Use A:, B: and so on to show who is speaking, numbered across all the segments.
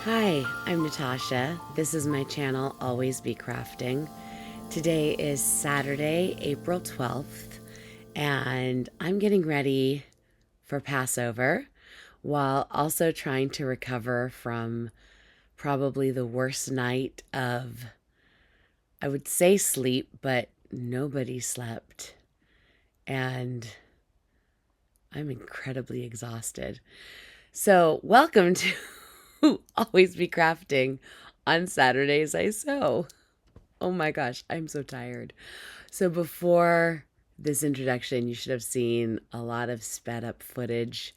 A: Hi, I'm Natasha. This is my channel, Always Be Crafting. Today is Saturday, April 12th, and I'm getting ready for Passover while also trying to recover from probably the worst night of, I would say sleep, but nobody slept. And I'm incredibly exhausted. So welcome to Always Be Crafting. On Saturdays I sew. Oh my gosh, I'm so tired. So before this introduction, you should have seen a lot of sped up footage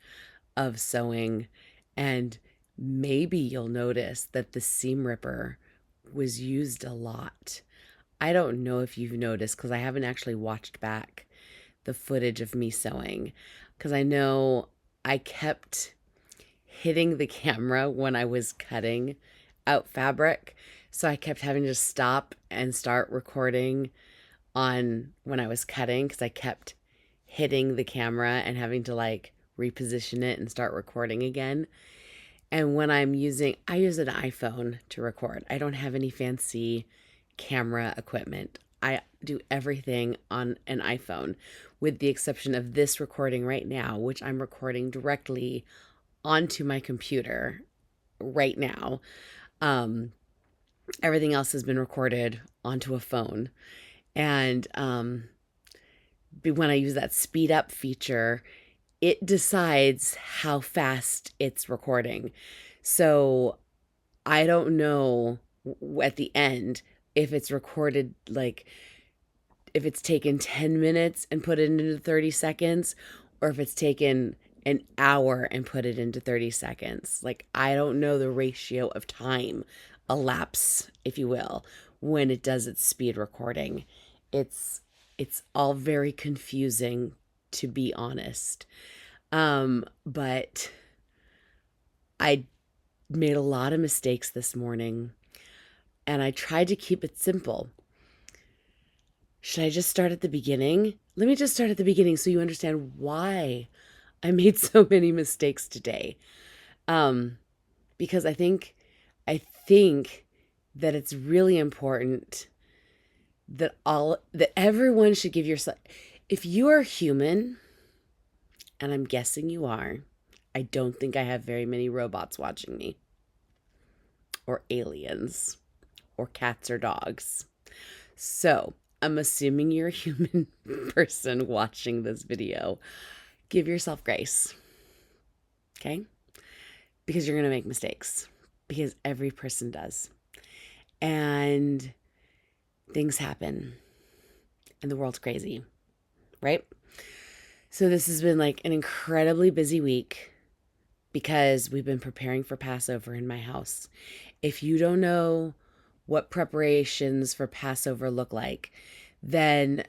A: of sewing, and maybe you'll notice that the seam ripper was used a lot. I don't know if you've noticed because I haven't actually watched back the footage of me sewing, because I know I kept hitting the camera when I was cutting out fabric. So I kept having to stop and start recording on when I was cutting because I kept hitting the camera and having to like reposition it and start recording again. And when I use an iPhone to record. I don't have any fancy camera equipment. I do everything on an iPhone with the exception of this recording right now, which I'm recording directly onto my computer right now. Everything else has been recorded onto a phone. And when I use that speed up feature, it decides how fast it's recording. So I don't know at the end if it's recorded, like if it's taken 10 minutes and put it into 30 seconds, or if it's taken an hour and put it into 30 seconds. Like, I don't know the ratio of time elapse, if you will, when it does its speed recording. It's all very confusing, to be honest. But I made a lot of mistakes this morning, and I tried to keep it simple. Should I just start at the beginning? Let me just start at the beginning so you understand why I made so many mistakes today. Because I think that it's really important that everyone should give yourself, if you are human and I'm guessing you are. I don't think I have very many robots watching me, or aliens, or cats or dogs. So I'm assuming you're a human person watching this video. Give yourself grace, okay? Because you're going to make mistakes, because every person does. And things happen, and the world's crazy, right? So this has been like an incredibly busy week because we've been preparing for Passover in my house. If you don't know what preparations for Passover look like, then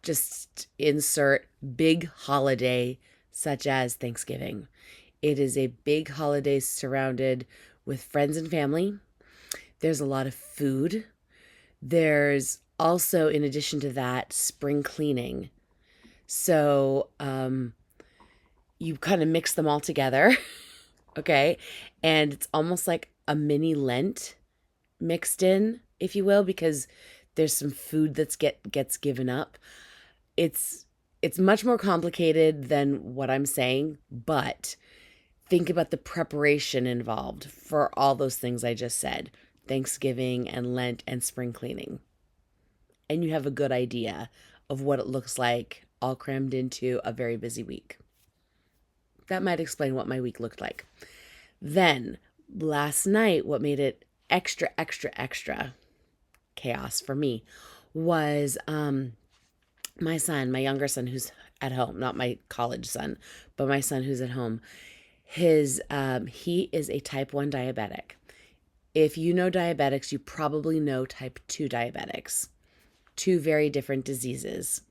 A: just insert big holiday such as Thanksgiving. It is a big holiday surrounded with friends and family. There's a lot of food. There's also, in addition to that, spring cleaning. So you kind of mix them all together, okay? And it's almost like a mini Lent mixed in, if you will, because there's some food that gets given up. It's much more complicated than what I'm saying, but think about the preparation involved for all those things I just said. Thanksgiving and Lent and spring cleaning. And you have a good idea of what it looks like all crammed into a very busy week. That might explain what my week looked like. Then last night, what made it extra chaos for me was my son, my younger son who's at home, not my college son, but my son who's at home. He is a type 1 diabetic. If you know diabetics, you probably know type 2 diabetics. Two very different diseases.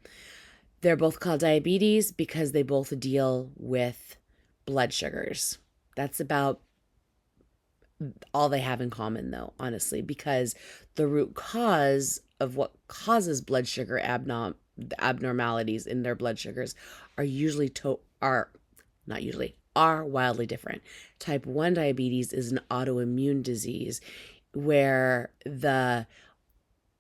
A: They're both called diabetes because they both deal with blood sugars. That's about all they have in common, though, honestly, because the root cause of what causes blood sugar abnormalities in their blood sugars are wildly different. Type 1 diabetes is an autoimmune disease where the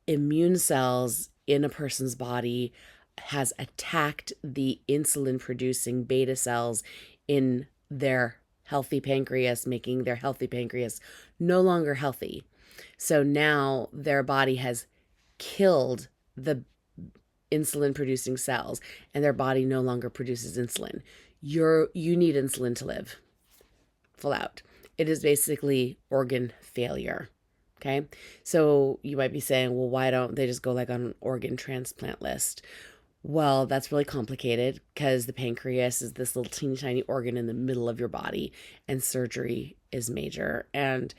A: immune cells in a person's body has attacked the insulin producing beta cells in their healthy pancreas, making their healthy pancreas no longer healthy. So now their body has killed the insulin producing cells and their body no longer produces insulin. You need insulin to live. Full out. It is basically organ failure. Okay. So you might be saying, well, why don't they just go like on an organ transplant list? Well, that's really complicated because the pancreas is this little teeny tiny organ in the middle of your body, and surgery is major, and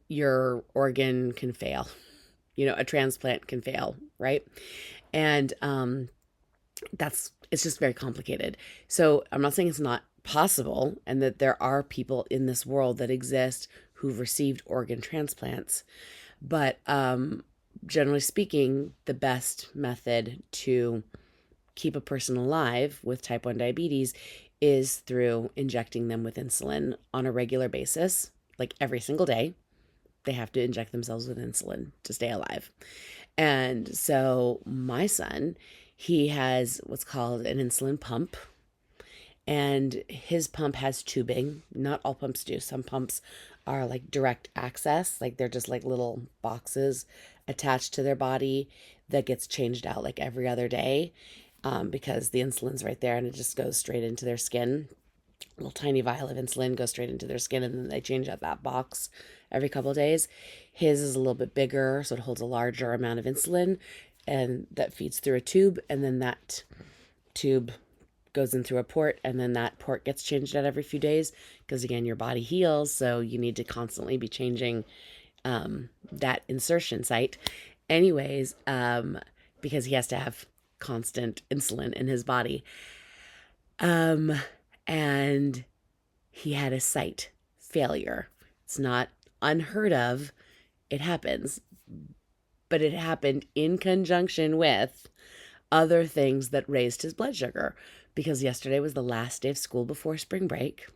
A: your organ can fail. A transplant can fail, right? And it's just very complicated. So I'm not saying it's not possible, and that there are people in this world that exist who've received organ transplants, but generally speaking, the best method to keep a person alive with type 1 diabetes is through injecting them with insulin on a regular basis, like every single day. They have to inject themselves with insulin to stay alive. And so my son, he has what's called an insulin pump, and his pump has tubing. Not all pumps do. Some pumps are like direct access, like they're just like little boxes attached to their body that gets changed out like every other day, because the insulin's right there and it just goes straight into their skin. A little tiny vial of insulin goes straight into their skin, and then they change out that box every couple of days. His is a little bit bigger, so it holds a larger amount of insulin, and that feeds through a tube, and then that tube goes in through a port, and then that port gets changed out every few days because, again, your body heals, so you need to constantly be changing that insertion site. Anyways, because he has to have constant insulin in his body. And he had a site failure. It's not unheard of. It happens. But it happened in conjunction with other things that raised his blood sugar, because yesterday was the last day of school before spring break.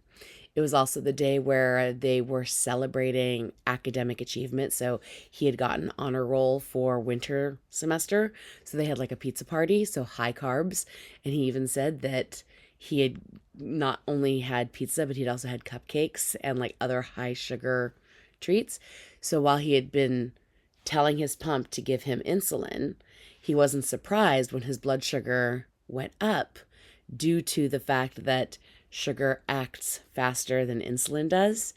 A: It was also the day where they were celebrating academic achievement. So he had gotten honor roll for winter semester. So they had like a pizza party, so high carbs. And he even said that he had not only had pizza, but he'd also had cupcakes and like other high sugar treats. So while he had been telling his pump to give him insulin, he wasn't surprised when his blood sugar went up due to the fact that sugar acts faster than insulin does.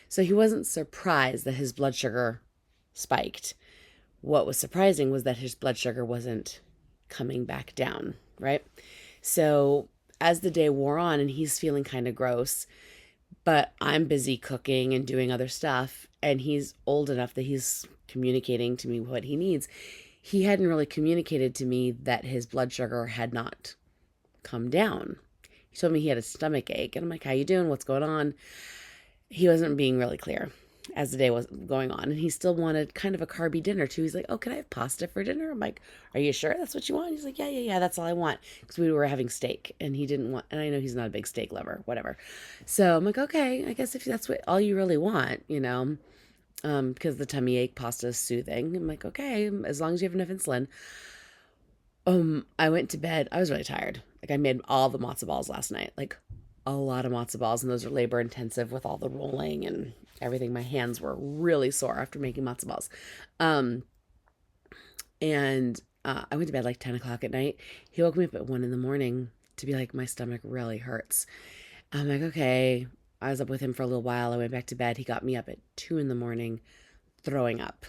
A: So he wasn't surprised that his blood sugar spiked. What was surprising was that his blood sugar wasn't coming back down, right? So as the day wore on and he's feeling kind of gross, but I'm busy cooking and doing other stuff, and he's old enough that he's communicating to me what he needs. He hadn't really communicated to me that his blood sugar had not come down. He told me he had a stomach ache, and I'm like, how you doing? What's going on? He wasn't being really clear as the day was going on, and he still wanted kind of a carby dinner too. He's like, oh, can I have pasta for dinner? I'm like, are you sure that's what you want? He's like, yeah, that's all I want, because we were having steak and he didn't want, and I know he's not a big steak lover, whatever. So I'm like, okay, I guess if that's what all you really want, because the tummy ache pasta is soothing. I'm like, okay, as long as you have enough insulin. I went to bed. I was really tired. Like, I made all the matzo balls last night, like a lot of matzo balls, and those are labor intensive with all the rolling and everything. My hands were really sore after making matzo balls. And I went to bed like 10 o'clock at night. He woke me up at 1 in the morning to be like, my stomach really hurts. I'm like, okay. I was up with him for a little while. I went back to bed. He got me up at 2 in the morning throwing up.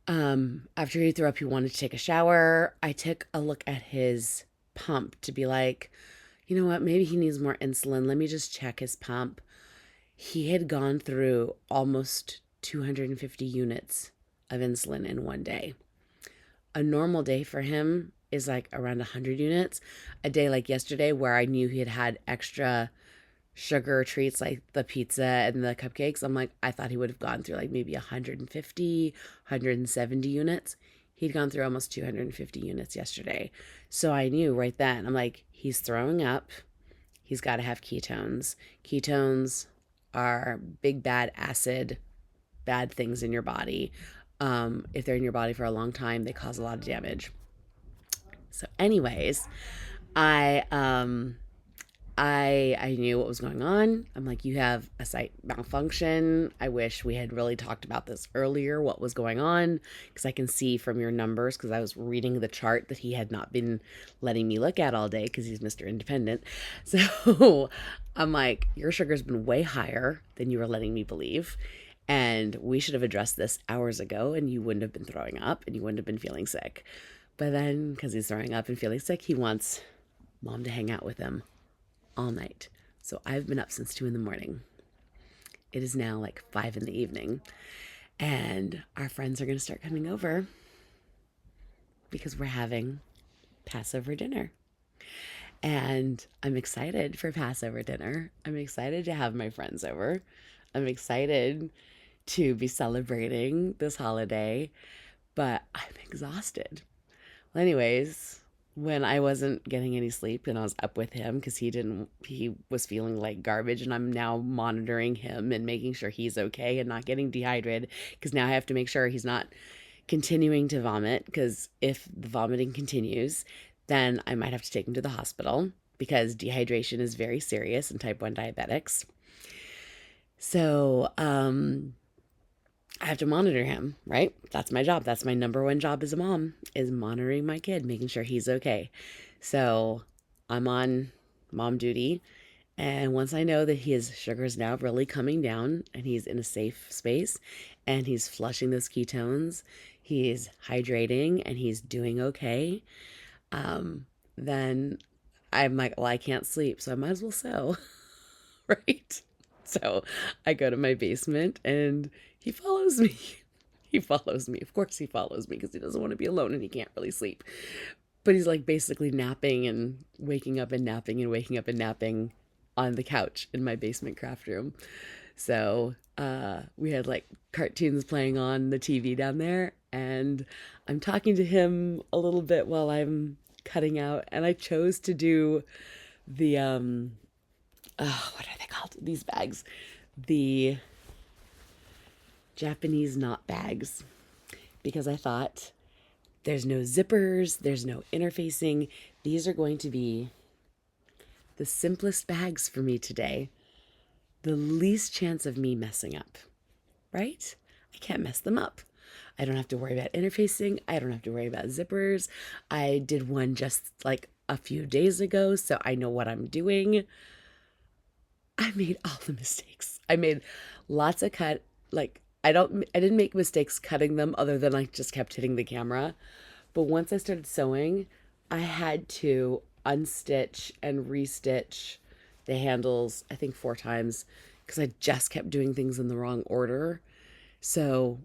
A: After he threw up, he wanted to take a shower. I took a look at his pump to be like, you know what, maybe he needs more insulin. Let me just check his pump. He had gone through almost 250 units of insulin in one day. A normal day for him is like around 100 units. A day like yesterday where I knew he had had extra sugar treats like the pizza and the cupcakes, I'm like, I thought he would have gone through like maybe 150, 170 units. He'd gone through almost 250 units yesterday. So I knew right then, I'm like, he's throwing up. He's got to have ketones. Ketones are big, bad acid, bad things in your body. If they're in your body for a long time, they cause a lot of damage. So anyways, I knew what was going on. I'm like, you have a site malfunction. I wish we had really talked about this earlier, what was going on, because I can see from your numbers, because I was reading the chart that he had not been letting me look at all day because he's Mr. Independent. So I'm like, your sugar's been way higher than you were letting me believe. And we should have addressed this hours ago, and you wouldn't have been throwing up and you wouldn't have been feeling sick. But then, because he's throwing up and feeling sick, he wants mom to hang out with him all night. So I've been up since 2 in the morning. It is now like 5 in the evening, and our friends are going to start coming over because we're having Passover dinner. And I'm excited for Passover dinner. I'm excited to have my friends over. I'm excited to be celebrating this holiday, but I'm exhausted. Well, anyways, when I wasn't getting any sleep and I was up with him because he was feeling like garbage, and I'm now monitoring him and making sure he's okay and not getting dehydrated, because now I have to make sure he's not continuing to vomit, because if the vomiting continues, then I might have to take him to the hospital, because dehydration is very serious in type 1 diabetics. So, I have to monitor him, right? That's my job. That's my number one job as a mom, is monitoring my kid, making sure he's okay. So I'm on mom duty. And once I know that his sugar is now really coming down and he's in a safe space and he's flushing those ketones, he's hydrating and he's doing okay, then I'm like, well, I can't sleep, so I might as well sew, right? So I go to my basement and he follows me. He follows me. Of course he follows me because he doesn't want to be alone and he can't really sleep. But he's like basically napping and waking up and napping and waking up and napping on the couch in my basement craft room. So we had like cartoons playing on the TV down there, and I'm talking to him a little bit while I'm cutting out, and I chose to do the what are they called? These bags. The Japanese knot bags. Because I thought, there's no zippers, there's no interfacing. These are going to be the simplest bags for me today. The least chance of me messing up, right? I can't mess them up. I don't have to worry about interfacing. I don't have to worry about zippers. I did one just like a few days ago, so I know what I'm doing. I made all the mistakes. I made lots of I didn't make mistakes cutting them other than I just kept hitting the camera. But once I started sewing, I had to unstitch and restitch the handles, I think 4 times, because I just kept doing things in the wrong order. So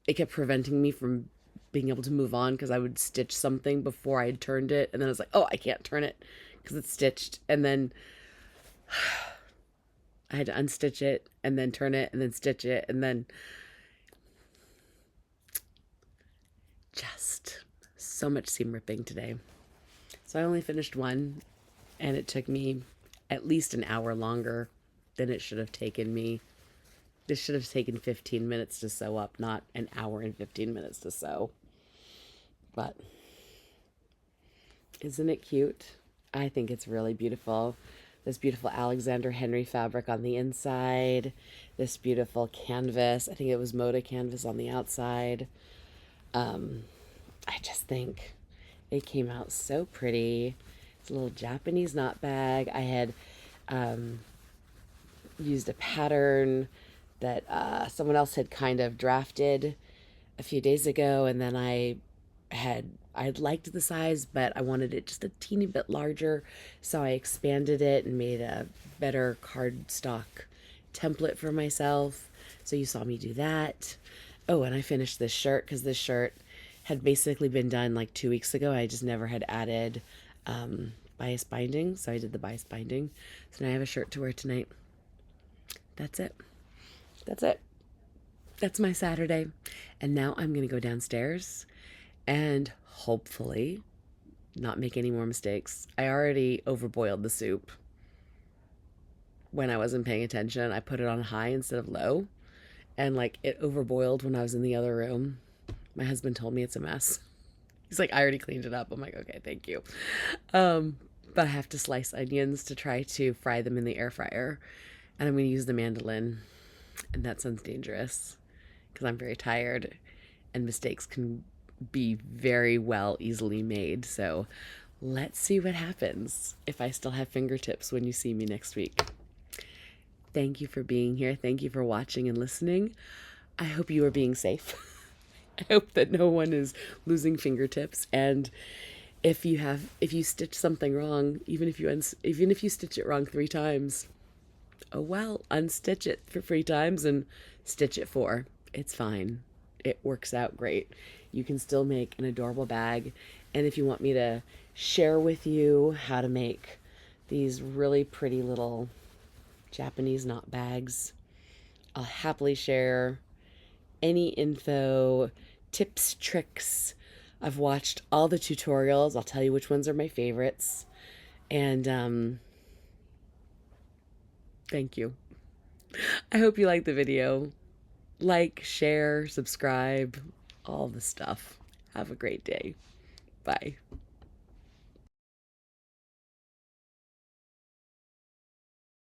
A: it kept preventing me from being able to move on because I would stitch something before I had turned it. And then I was like, oh, I can't turn it because it's stitched. And then I had to unstitch it and then turn it and then stitch it. And then just so much seam ripping today. So I only finished one, and it took me at least an hour longer than it should have taken me. This should have taken 15 minutes to sew up, not an hour and 15 minutes to sew. But isn't it cute? I think it's really beautiful. This beautiful Alexander Henry fabric on the inside. This beautiful canvas. I think it was Moda canvas on the outside. I just think it came out so pretty. It's a little Japanese knot bag. I had used a pattern that someone else had kind of drafted a few days ago, and then I liked the size, but I wanted it just a teeny bit larger, so I expanded it and made a better cardstock template for myself. So you saw me do that. Oh, and I finished this shirt because this shirt had basically been done like 2 weeks ago. I just never had added bias binding, so I did the bias binding. So now I have a shirt to wear tonight. That's it. That's it. That's my Saturday. And now I'm going to go downstairs and hopefully not make any more mistakes. I already overboiled the soup when I wasn't paying attention. I put it on high instead of low, and like it overboiled when I was in the other room. My husband told me it's a mess. He's like, I already cleaned it up. I'm like, okay, thank you. But I have to slice onions to try to fry them in the air fryer, and I'm going to use the mandolin, and that sounds dangerous because I'm very tired and mistakes can be very easily made. So let's see what happens if I still have fingertips when you see me next week. Thank you for being here. Thank you for watching and listening. I hope you are being safe. I hope that no one is losing fingertips. And if you stitch something wrong, even if you stitch it wrong 3 times, oh well, unstitch it for 3 times and stitch it 4. It's fine. It works out great. You can still make an adorable bag. And if you want me to share with you how to make these really pretty little Japanese knot bags, I'll happily share any info, tips, tricks. I've watched all the tutorials. I'll tell you which ones are my favorites. And thank you. I hope you liked the video. Like, share, subscribe, all the stuff. Have a great day. Bye.